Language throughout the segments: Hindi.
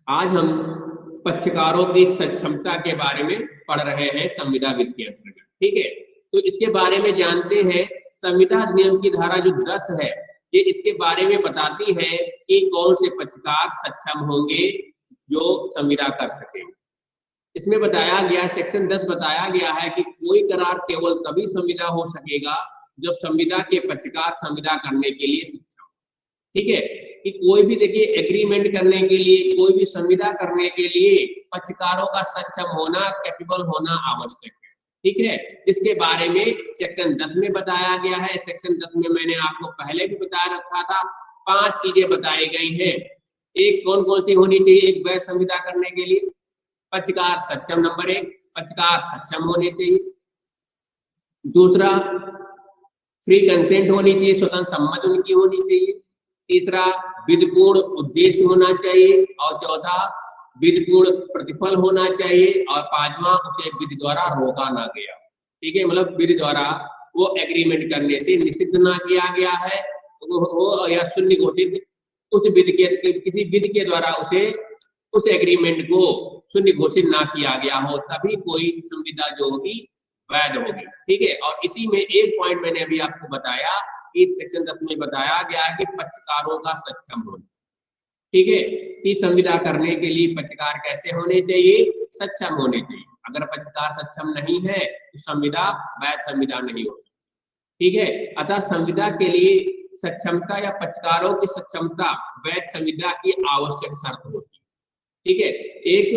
आज हम पक्षकारों की सक्षमता के बारे में पढ़ रहे हैं संविदा विध के अंतर्गत। ठीक है, तो इसके बारे में जानते हैं। संविदा अधिनियम की धारा जो 10 है, ये इसके बारे में बताती है कि कौन से पक्षकार सक्षम होंगे जो संविदा कर सकेंगे। इसमें बताया गया, सेक्शन 10 बताया गया है कि कोई करार केवल तभी संविदा हो सकेगा जब संविदा के पक्षकार संविदा करने के लिए सक्षम। ठीक है, कि कोई भी देखिए एग्रीमेंट करने के लिए, कोई भी संविदा करने के लिए पक्षकारों का सक्षम होना, कैपेबल होना आवश्यक है। ठीक है, इसके बारे में सेक्शन 10 में बताया गया है। सेक्शन 10 में मैंने आपको पहले भी बता रखा था, 5 चीजें बताई गई है। एक कौन कौन सी होनी चाहिए एक वैध संविदा करने के लिए? पक्षकार सक्षम, नंबर 1 पक्षकार सक्षम होने चाहिए। दूसरा, फ्री कंसेंट होनी चाहिए, स्वतंत्र सम्मति उनकी होनी चाहिए। तीसरा, विधिपूर्ण उद्देश्य होना चाहिए। और चौथा, विधिपूर्ण प्रतिफल होना चाहिए। और पांचवा, उसे विधि द्वारा रोका ना गया। ठीक है, मतलब विधि द्वारा वो एग्रीमेंट करने से निषिद्ध ना किया गया है, वो या शून्य घोषित उस विधि के, किसी विधि के द्वारा उसे उस एग्रीमेंट को शून्य घोषित ना किया गया हो, तभी कोई संविदा जो होगी वैध होगी। ठीक है, और इसी में एक पॉइंट मैंने अभी आपको बताया कि सेक्शन 10 में बताया गया है कि पक्षकारों का सक्षम होना। ठीक है, कि संविदा करने के लिए पक्षकार कैसे होने चाहिए? सक्षम होने चाहिए। अगर पक्षकार सक्षम नहीं है तो संविदा वैध संविदा नहीं होगी। ठीक है, अतः संविदा के लिए सक्षमता या पक्षकारों की सक्षमता वैध संविदा की आवश्यक शर्त होती है। ठीक है, एक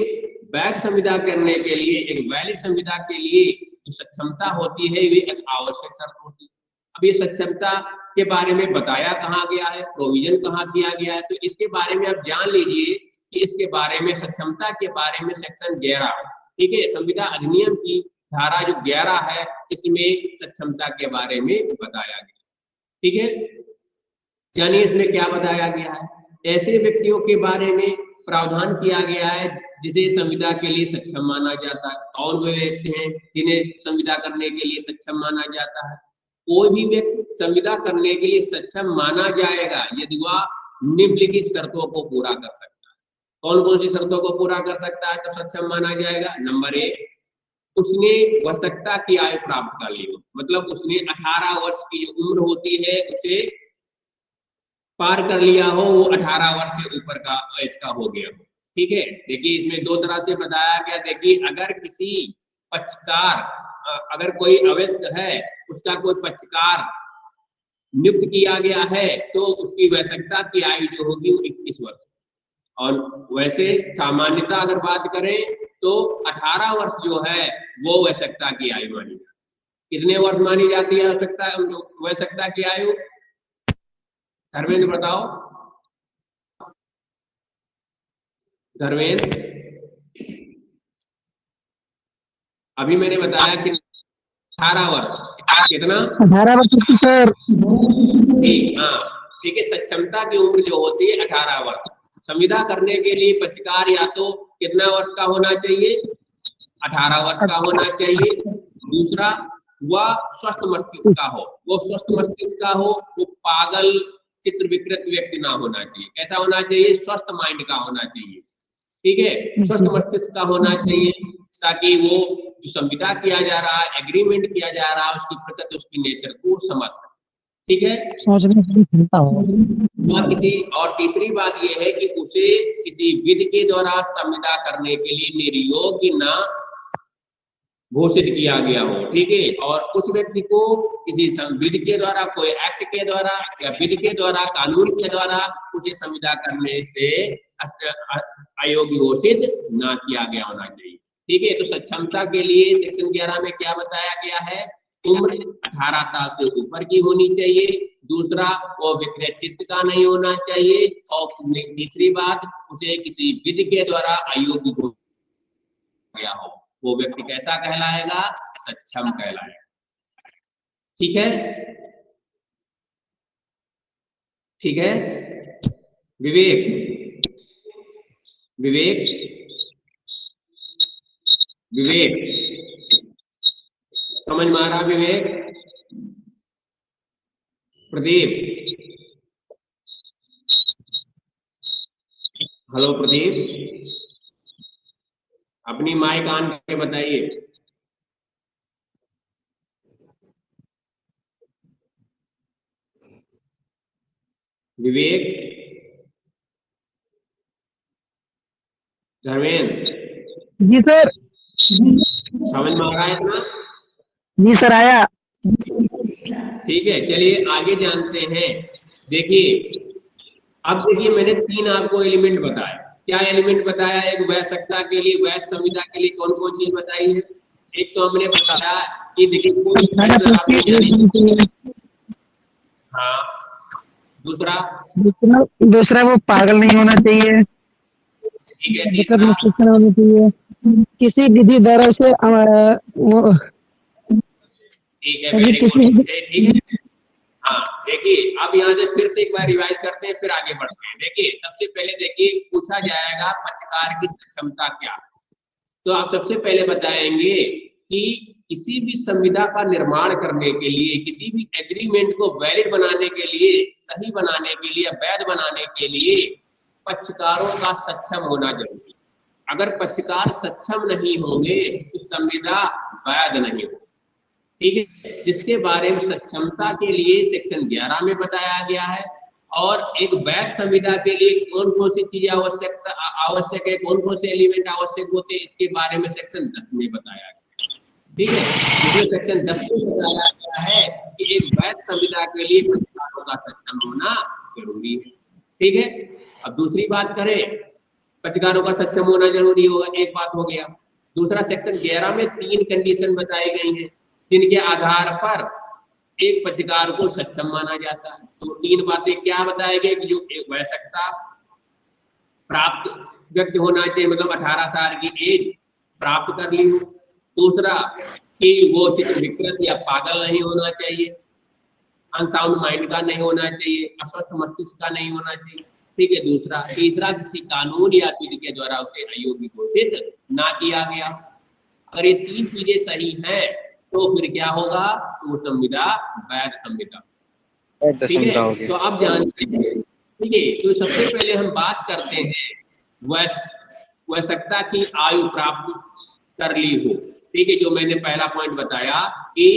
वैध संविदा करने के लिए, एक वैलिड संविदा के लिए जो सक्षमता होती है वे एक आवश्यक शर्त होती है। अब ये सक्षमता के बारे में बताया कहाँ गया है, प्रोविजन कहाँ किया गया है, तो इसके बारे में आप जान लीजिए कि इसके बारे में, सक्षमता के बारे में सेक्शन 11, ठीक है, संविदा अधिनियम की धारा जो 11 है, इसमें सक्षमता के बारे में बताया गया। ठीक है, जानिए इसमें क्या बताया गया है। ऐसे व्यक्तियों के बारे में प्रावधान किया गया है जिसे संविदा के लिए सक्षम माना जाता है। कौन वे व्यक्ति हैं जिन्हें संविदा करने के लिए सक्षम माना जाता है? कोई भी व्यक्ति संविदा करने के लिए सक्षम माना जाएगा यदि वह निम्नलिखित शर्तों को पूरा कर सकता है। कौन कौन सी शर्तों को पूरा कर सकता है तो सक्षम माना जाएगा? नंबर 1, उसने वयस्कता की आयु प्राप्त कर ली हो, मतलब उसने 18 वर्ष की जो उम्र होती है उसे पार कर लिया हो, वो 18 वर्ष से ऊपर का एज का हो गया हो। ठीक है, देखिए इसमें दो तरह से बताया गया। देखिए अगर किसी पक्षकार, अगर कोई अवयस्क है, उसका कोई पक्षकार नियुक्त किया गया है तो उसकी वयस्कता की आयु जो होगी वो 21 वर्ष। और वैसे सामान्यता अगर बात करें तो 18 वर्ष जो है वो वयस्कता की आयु मानी जाती है। कितने वर्ष मानी जाती है वयस्कता की आयु? धर्मेंद्र बताओ। धर्मेंद्र, अभी मैंने बताया कि 18 वर्ष। कितना? 18 वर्ष सर। ठीक, हाँ, ठीक है, सक्षमता की उम्र जो होती है 18 वर्ष। संविदा करने के लिए पक्षकार या तो कितना वर्ष का होना चाहिए? 18 वर्ष का होना चाहिए। दूसरा, वह स्वस्थ मस्तिष्क का हो। वो स्वस्थ मस्तिष्क का हो, वो पागल चित्र विकृत व्यक्ति ना होना चाहिए। कैसा होना चाहिए? स्वस्थ माइंड का होना चाहिए। ठीक है, स्वस्थ मस्तिष्क का होना चाहिए ताकि वो जो संविदा किया जा रहा है, एग्रीमेंट किया जा रहा है, उसकी प्रकृति, उसकी नेचर को समझ सके। ठीक है, सोचने की क्षमता हो। और तीसरी बात यह है कि उसे किसी विधि के द्वारा संविदा करने के लिए निर्योग्य ना घोषित किया गया हो। ठीक है, और उस व्यक्ति को किसी विधि के द्वारा, कोई एक्ट के द्वारा या विधि के द्वारा, कानून के द्वारा उसे संविदा करने से अयोग्य घोषित ना किया गया होना चाहिए। ठीक है, तो सक्षमता के लिए सेक्शन 11 में क्या बताया गया है? उम्र 18 साल से ऊपर की होनी चाहिए। दूसरा, वो विकृत चित्त का नहीं होना चाहिए। और तीसरी बात, उसे किसी विधि के द्वारा अयोग्य गया हो। वो व्यक्ति कैसा कहलाएगा? सक्षम कहलाएगा। ठीक है, ठीक है, विवेक, विवेक, विवेक, समझ में आ रहा? विवेक, प्रदीप, हेलो प्रदीप, अपनी माइक ऑन करके बताइए। विवेक, धर्मेंद्र, जी सर। समझ में आ रहा है इतना? जी सर आया। ठीक है, चलिए आगे जानते हैं। देखिए, अब देखिए मैंने 3 आपको एलिमेंट बताए। क्या एलिमेंट बताया? एक वयस्कता के लिए, वयस्क संविदा के लिए कौन कौन चीज बताई है? एक तो हमने बताया कि देखिए कोई वयस्क आपने जानी। हाँ, दूसरा? दूसरा वो पागल नहीं होना चाहिए। ठीक है, दिक्कत तीसरा? में शिक्षण होनी चाहिए। किसी विधि द्वारा उसे वो ठीक है, यदि वेरी गुड, किसी ठीक है। हाँ, देखिए अब यहाँ से फिर से एक बार रिवाइज करते हैं, फिर आगे बढ़ते हैं। देखिए सबसे पहले देखिए पूछा जाएगा पक्षकार की सक्षमता क्या है। तो आप सबसे पहले बताएंगे कि किसी भी संविदा का निर्माण करने के लिए, किसी भी एग्रीमेंट को वैलिड बनाने के लिए, सही बनाने के लिए, वैध बनाने के लिए पक्षकारों का सक्षम होना जरूरी। अगर पक्षकार सक्षम नहीं होंगे तो संविदा वैध नहीं होगी। ठीक है, जिसके बारे में सक्षमता के लिए सेक्शन 11 में बताया गया है। और एक वैध संविदा के लिए कौन कौन सी चीजें आवश्यक है, कौन कौन से एलिमेंट आवश्यक होते हैं, इसके बारे में सेक्शन 10 में बताया गया। ठीक है, इसमें सेक्शन 10 में बताया गया है कि एक वैध संविदा के लिए पक्षकारों का सक्षम होना जरूरी है। ठीक है, अब दूसरी बात करें, पक्षकारों का सक्षम होना जरूरी होगा, एक बात हो गया। दूसरा, सेक्शन 11 में 3 कंडीशन बताई गई हैं जिनके आधार पर एक पक्षकार को सक्षम माना जाता है। तो 3 बातें क्या बताया गया कि जो एक वयस्कता प्राप्त व्यक्ति होना चाहिए, मतलब 18 साल की एज प्राप्त कर ली हो। दूसरा कि वो चित्त विकृत या पागल नहीं होना चाहिए, अनसाउंड माइंड का नहीं होना चाहिए, अस्वस्थ मस्तिष्क का नहीं होना चाहिए। ठीक है, दूसरा। तीसरा, किसी कानून या विधि के द्वारा उसे अयोग्य घोषित ना किया गया। अगर ये 3 चीजें सही हैं तो फिर क्या होगा? वो संविदा वैध संविदा। ठीक है, तो आप जानते हैं। ठीक है, तो सबसे पहले हम बात करते हैं वयस्कता की आयु प्राप्त कर ली हो। ठीक है, जो मैंने पहला पॉइंट बताया कि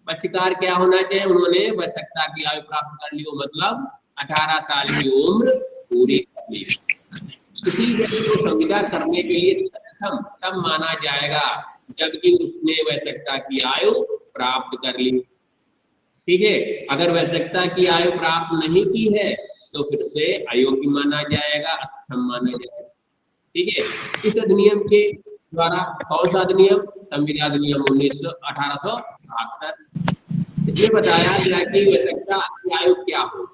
पक्षकार क्या होना चाहिए, उन्होंने वयस्कता की आयु प्राप्त कर ली हो, मतलब 18 साल की उम्र पूरी कर ली। किसी व्यक्ति को संविदा करने के लिए सक्षम तब माना जाएगा जबकि उसने वयस्कता की आयु प्राप्त कर ली। ठीक है, अगर वयस्कता की आयु प्राप्त नहीं की है तो फिर उसे अयोग्य माना जाएगा, अक्षम माना जाएगा। ठीक है, इस अधिनियम के द्वारा, कौन सा अधिनियम? संविदा अधिनियम 1873। इसमें बताया गया कि वयस्कता की आयु क्या हो।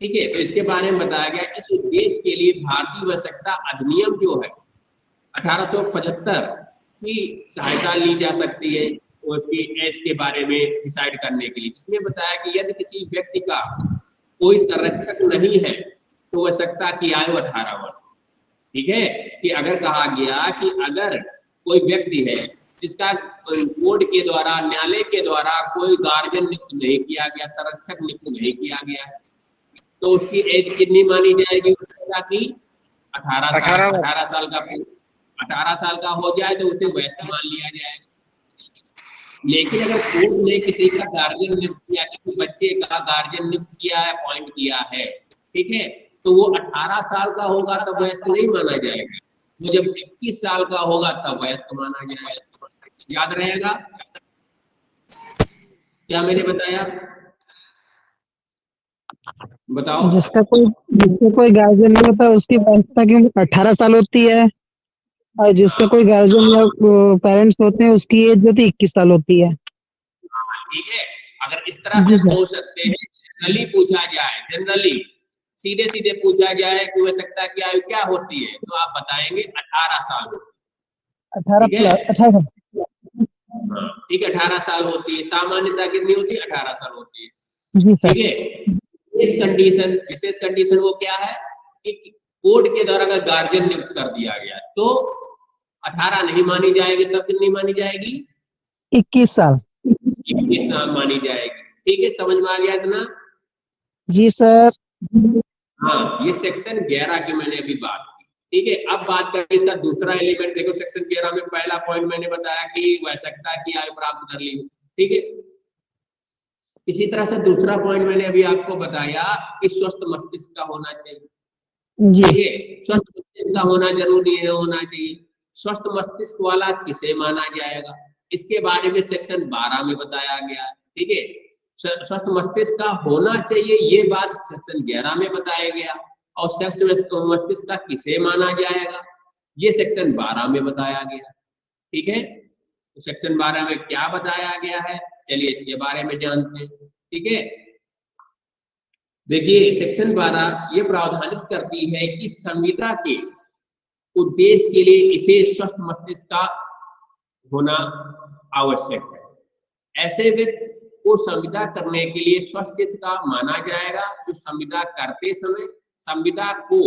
ठीक है, तो इसके बारे में बताया गया, इस उद्देश्य के लिए भारतीय वयस्कता अधिनियम जो है 1875 की सहायता ली जा सकती है उसकी एज के बारे में डिसाइड करने के लिए। इसमें बताया कि यदि किसी व्यक्ति का कोई संरक्षक नहीं है तो वयस्कता की आयु 18 वर्ष। ठीक है, कि अगर कहा गया कि अगर कोई व्यक्ति है जिसका कोर्ट के द्वारा, न्यायालय के द्वारा कोई गार्जियन नियुक्त नहीं किया गया, संरक्षक नियुक्त नहीं किया गया है, तो उसकी एज कितनी मानी जाएगी? वयस्कता की 18 साल। 18 साल का हो जाए तो उसे वयस्क मान लिया जाएगा। लेकिन अगर कोर्ट ने किसी का गार्जियन नियुक्त किया, किसी बच्चे का गार्जियन नियुक्त किया है, अपॉइंट किया है, ठीक है, तो वो 18 साल का होगा तब वयस्क नहीं माना जाएगा। वो जब 21 साल का होगा तब वयस्क माना जाएगा। याद रहेगा क्या मैंने बताया? बताओ। जिसका कोई गार्जियन नहीं होता उसकी वयस्कता की उम्र 18 साल होती है, और जिसका कोई गार्जियन या पेरेंट्स होते हैं उसकी एज जो थी 21 साल होती है। ठीक है, अगर इस तरह से हम पूछ सकते हैं, जनरली पूछा जाए, जनरली सीधे सीधे पूछा जाए कि वयस्कता की आयु क्या होती है, तो आप बताएंगे 18 साल होती है। 18 हाँ, ठीक है, 18 साल होती है। सामान्यता कितनी होती है? 18 साल होती है। जी सर। ठीक है, विशेष कंडीशन वो क्या है कि कोर्ट के द्वारा अगर गार्जियन नियुक्त कर दिया गया तो 18 नहीं मानी जाएगी, तब कितनी मानी जाएगी? 21 साल। 21 साल मानी जाएगी। ठीक है, समझ में आ गया इतना? जी सर। हाँ, ये सेक्शन 11 की मैंने अभी बात की। ठीक है, अब बात करें इसका दूसरा एलिमेंट। देखो सेक्शन 11 में पहला पॉइंट मैंने बताया कि वयस्कता की आयु प्राप्त कर ली, ठीक है। इसी तरह से दूसरा पॉइंट मैंने अभी आपको बताया कि स्वस्थ मस्तिष्क का होना चाहिए, जी ठीक है। स्वस्थ मस्तिष्क का होना जरूरी है, होना चाहिए। स्वस्थ मस्तिष्क वाला किसे माना जाएगा, इसके बारे में सेक्शन 12 में बताया गया है, ठीक है। स्वस्थ मस्तिष्क का होना चाहिए ये बात सेक्शन 11 में बताया गया, और स्वस्थ मस्तिष्क का किसे माना जाएगा ये सेक्शन 12 में बताया गया, ठीक है। तो सेक्शन 12 में क्या बताया गया है, चलिए इसके बारे में जानते हैं, ठीक है। देखिए सेक्शन 12 ये प्रावधानित करती है कि संविदा के उद्देश्य के लिए इसे स्वस्थ मस्तिष्क का होना आवश्यक है। ऐसे व्यक्ति को संविदा करने के लिए स्वस्थ चित्त का माना जाएगा जो संविदा करते समय संविदा को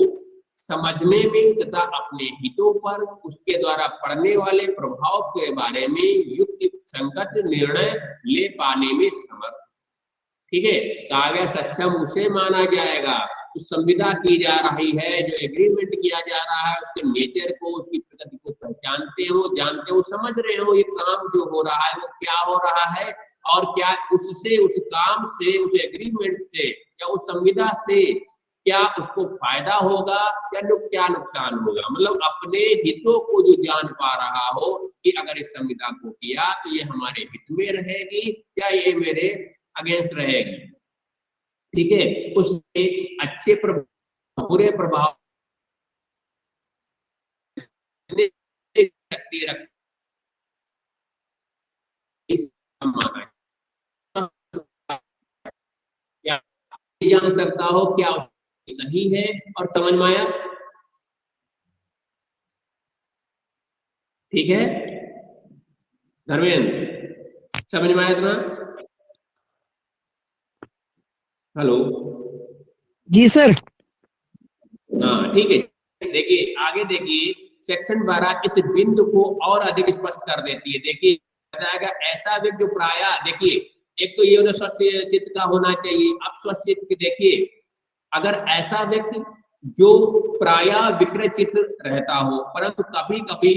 समझने में तथा अपने हितों पर उसके द्वारा पड़ने वाले प्रभाव के बारे में युक्त संगत निर्णय ले पाने में समर्थ, ठीक है। कहा गया सक्षम उसे माना जाएगा जो संविदा की जा रही है, जो एग्रीमेंट किया जा रहा है उसके नेचर को, उसकी प्रकृति को पहचानते हो, जानते हो, समझ रहे हो ये काम जो हो रहा है वो क्या हो रहा है, और क्या उससे, उस काम से, उस एग्रीमेंट से या उस संविदा से क्या उसको फायदा होगा या क्या नुकसान होगा। मतलब अपने हितों को जो जान पा रहा हो कि अगर इस संविदा को किया तो ये हमारे हित में रहेगी या ये मेरे अगेंस्ट रहेगी, ठीक है। उससे अच्छे प्रभाव बुरे प्रभाव शक्ति रख जान सकता हो क्या सही है और समझ में आया, ठीक है। धर्मेंद्र समझ में आया इतना? हेलो, जी सर। हाँ ठीक है। देखिए आगे देखिए सेक्शन 12 इस बिंदु को और अधिक स्पष्ट कर देती है। देखिए बताएगा ऐसा व्यक्ति जो प्राय, देखिए एक तो ये स्वस्थ चित्त का होना चाहिए। अब स्वस्थ चित्त की देखिए, अगर ऐसा व्यक्ति जो प्राय विकृत चित्त रहता हो परंतु कभी कभी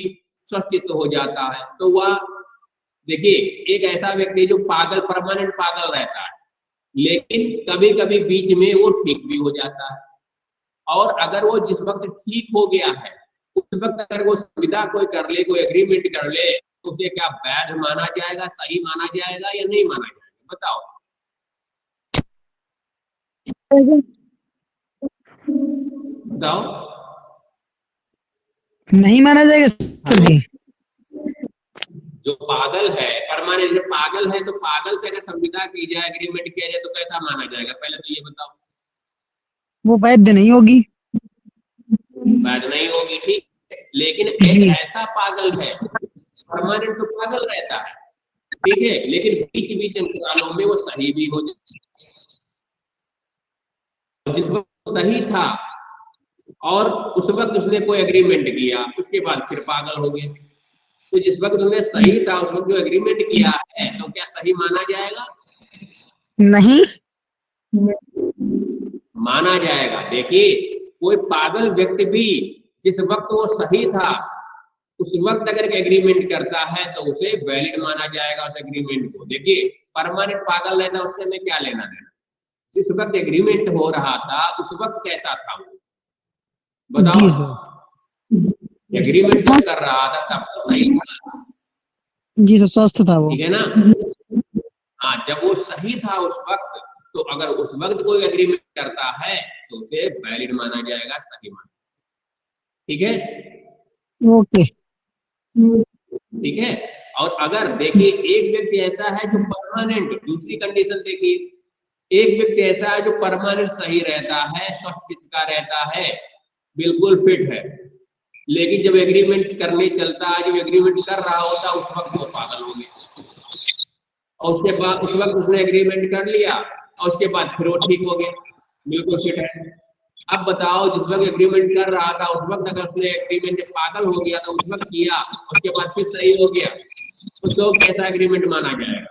स्वस्थ चित्त हो जाता है तो वह, देखिए एक ऐसा व्यक्ति जो पागल, परमानेंट पागल रहता है लेकिन कभी कभी बीच में वो ठीक भी हो जाता है, और अगर वो जिस वक्त ठीक हो गया है उस वक्त अगर वो संविदा कोई कर ले, कोई एग्रीमेंट कर ले तो उसे क्या वैध माना जाएगा, सही माना जाएगा या नहीं माना जाएगा, बताओ बताओ। नहीं माना जाएगा सर जी। जो पागल है, परमानेंट पागल है, तो पागल से अगर संविदा की जाए, एग्रीमेंट किया जाए तो कैसा माना जाएगा, पहले तो ये बताओ। वो वैध नहीं होगी। वैध नहीं होगी, ठीक है। लेकिन एक ऐसा पागल है, परमानेंट तो पागल रहता है, ठीक है, लेकिन बीच बीच अंतरालों में वो सही भी हो जाए, जिस वक्त सही था और उस वक्त उसने कोई एग्रीमेंट किया उसके बाद फिर पागल हो गया, तो जिस वक्त उसने सही था उस वक्त जो एग्रीमेंट किया है तो क्या सही माना जाएगा? नहीं माना जाएगा। देखिए कोई पागल व्यक्ति भी जिस वक्त वो सही था उस वक्त अगर एग्रीमेंट करता है तो उसे वैलिड माना जाएगा उस एग्रीमेंट को। देखिए परमानेंट पागल रहता उससे हमें क्या लेना देना, जिस वक्त एग्रीमेंट हो रहा था उस वक्त कैसा था वो बताओ। एग्रीमेंट जब कर रहा था तब तो सही था, जी सर, स्वस्थ था वो, ठीक है ना। हाँ जब वो सही था उस वक्त, तो अगर उस वक्त कोई एग्रीमेंट करता है तो उसे वैलिड माना जाएगा, सही माना, ठीक है। ओके, ठीक है। और अगर देखिए एक व्यक्ति ऐसा है जो परमानेंट, दूसरी कंडीशन देखिए, एक व्यक्ति ऐसा है जो परमानेंट सही रहता है, स्वस्थ चित्त का रहता है, बिल्कुल फिट है, लेकिन जब एग्रीमेंट करने चलता है, जब एग्रीमेंट कर रहा होता है उस वक्त वो पागल हो गया, और उसके बाद उस वक्त उसने एग्रीमेंट कर लिया और उसके बाद फिर वो ठीक हो गया, बिल्कुल फिट है। अब बताओ जिस वक्त एग्रीमेंट कर रहा था उस वक्त अगर उसने एग्रीमेंट पागल हो गया तो उस वक्त किया उसके बाद फिर सही हो गया तो कैसा एग्रीमेंट माना जाएगा?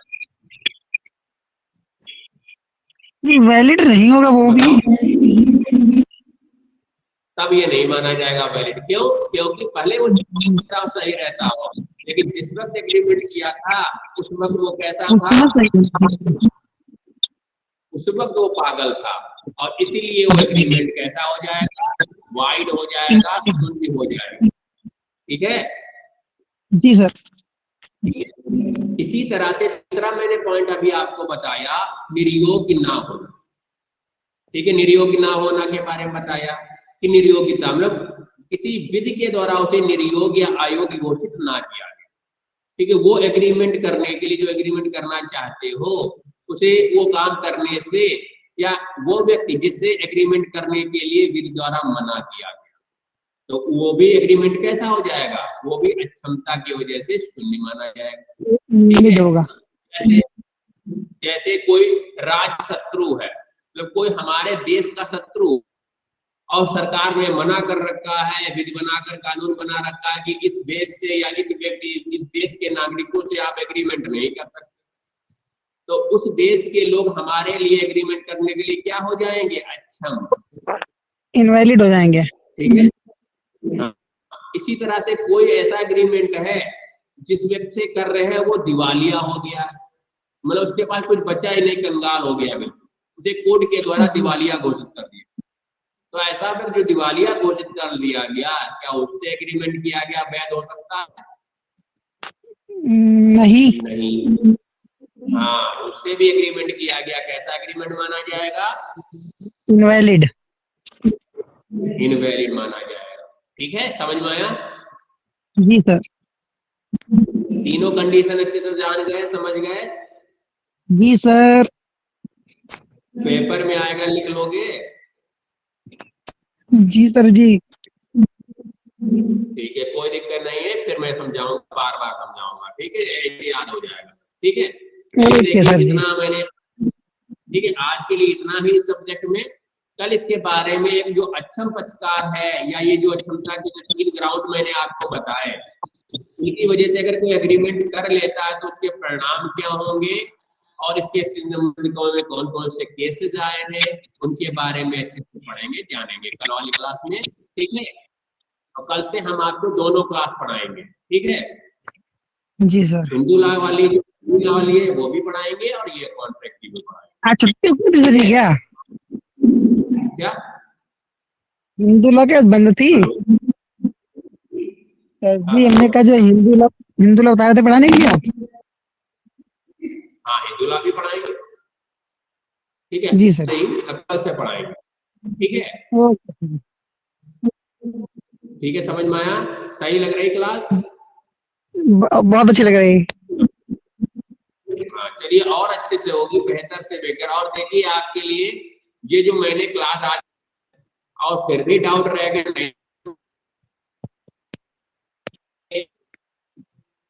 वैलिड नहीं होगा वो भी। तब ये नहीं माना जाएगा वैलिड। क्यों? क्योंकि पहले वो सही रहता हो, लेकिन जिस वक्त एग्रीमेंट किया था उस वक्त वो कैसा था? उस वक्त वो पागल था, और इसीलिए वो एग्रीमेंट कैसा हो जाएगा? वाइड हो जाएगा, शून्य हो जाएगा। ठीक है जी सर। इसी तरह से दूसरा मैंने पॉइंट अभी आपको बताया, निर्योग ना होना। ठीक है, निर्योग ना होना के बारे में बताया कि निर्योगिता मतलब किसी विधि के द्वारा उसे निर्योग या अयोग्य घोषित ना किया गया। ठीक है, वो एग्रीमेंट करने के लिए जो एग्रीमेंट करना चाहते हो उसे वो काम करने से, या वो व्यक्ति जिससे एग्रीमेंट करने के लिए विधि द्वारा मना किया गया, तो वो भी एग्रीमेंट कैसा हो जाएगा? वो भी अक्षमता की वजह से शून्य माना जाएगा। ठीक है, होगा। जैसे जैसे कोई राज शत्रु है, मतलब कोई हमारे देश का शत्रु, और सरकार ने मना कर रखा है, विधि बनाकर कानून बना रखा है कि इस देश से या इस व्यक्ति, इस देश के नागरिकों से आप एग्रीमेंट नहीं कर सकते, तो उस देश के लोग हमारे लिए एग्रीमेंट करने के लिए क्या हो जाएंगे? अक्षम, इनवैलिड हो जाएंगे। ठीक है। इसी तरह से कोई ऐसा एग्रीमेंट है जिस व्यक्ति से कर रहे हैं वो दिवालिया हो गया है, मतलब उसके पास कुछ बचा ही नहीं, कंगाल हो गया, उसे कोर्ट के द्वारा दिवालिया घोषित कर दिया। तो ऐसा व्यक्ति जो दिवालिया घोषित कर दिया गया, क्या उससे एग्रीमेंट किया गया वैध हो सकता है? नहीं। हाँ, उससे भी एग्रीमेंट किया गया, कैसा एग्रीमेंट माना जाएगा? इनवैलिड। इनवैलिड माना जाएगा। ठीक है, समझ में आया? जी सर। तीनों कंडीशन अच्छे से जान गए, समझ गए? जी सर। पेपर में आएगा, लिख लोगे? जी सर जी। ठीक है, कोई दिक्कत नहीं है, फिर मैं समझाऊंगा, बार बार समझाऊंगा। ठीक है, ऐसे याद हो जाएगा। ठीक है, देखिए इतना मैंने, ठीक है, आज के लिए इतना ही सब्जेक्ट में। कल इसके बारे में एक जो अक्षम पक्षकार है, या ये जो अक्षमता के जो 3 ग्राउंड मैंने आपको बताए, इनकी वजह से अगर कोई एग्रीमेंट कर लेता है तो उसके परिणाम क्या होंगे, और इसके सिंबल में कौन कौन से केसेस आए हैं, उनके बारे में अच्छे से पढ़ेंगे, जानेंगे कल वाली क्लास में। ठीक है, और कल से हम आपको दोनों क्लास पढ़ाएंगे। ठीक है जी सर। हिंदू लॉ वाली है वो भी पढ़ाएंगे, और ये कॉन्ट्रैक्ट की भी पढ़ाएंगे। आज छुट्टी होती सर क्या? क्या हिंदू लॉ क्या बंद थी? सर जी हमने कहा जो हिंदू लॉ बता रहे थे पढ़ाने के लिए आप? हाँ, हिंदू लॉ भी पढ़ाएंगे। ठीक है जी सर। कल से पढ़ाएंगे। ठीक है, ओके। ठीक है, समझ में आया? सही लग रही क्लास? बहुत अच्छी लग रही। हाँ, चलिए, और अच्छे से होगी, बेहतर से बेहतर। और देखिए आपके लिए ये जो मैंने क्लास आज, और फिर भी डाउट रहेगा नहीं,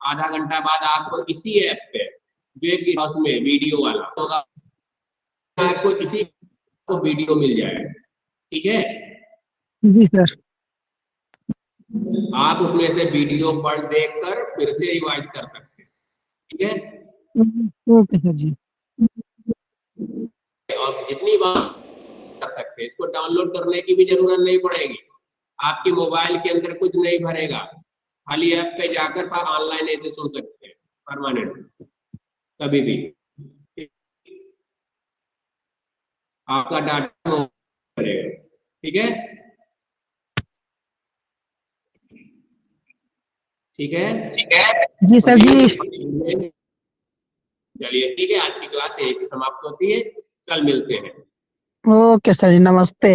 आधा घंटा बाद आपको इसी ऐप पे, जो एक हाउस में वीडियो वाला होगा, आपको इसी को वीडियो मिल जाएगा। ठीक है, जी सर। आप उसमें से वीडियो पढ़ देखकर फिर से रिवाइज कर सकते हैं। ठीक है, ओके सर जी। और जितनी बार कर सकते हैं, इसको डाउनलोड करने की भी जरूरत नहीं पड़ेगी, आपके मोबाइल के अंदर कुछ नहीं भरेगा, खाली ऐप पे जाकर आप ऑनलाइन ऐसे सुन सकते हैं, परमानेंट, कभी भी। आपका डाटा भरेगा। ठीक है, ठीक है जी सर जी। चलिए, ठीक है, आज की क्लास यही समाप्त होती है, कल मिलते हैं। ओके सर जी, नमस्ते।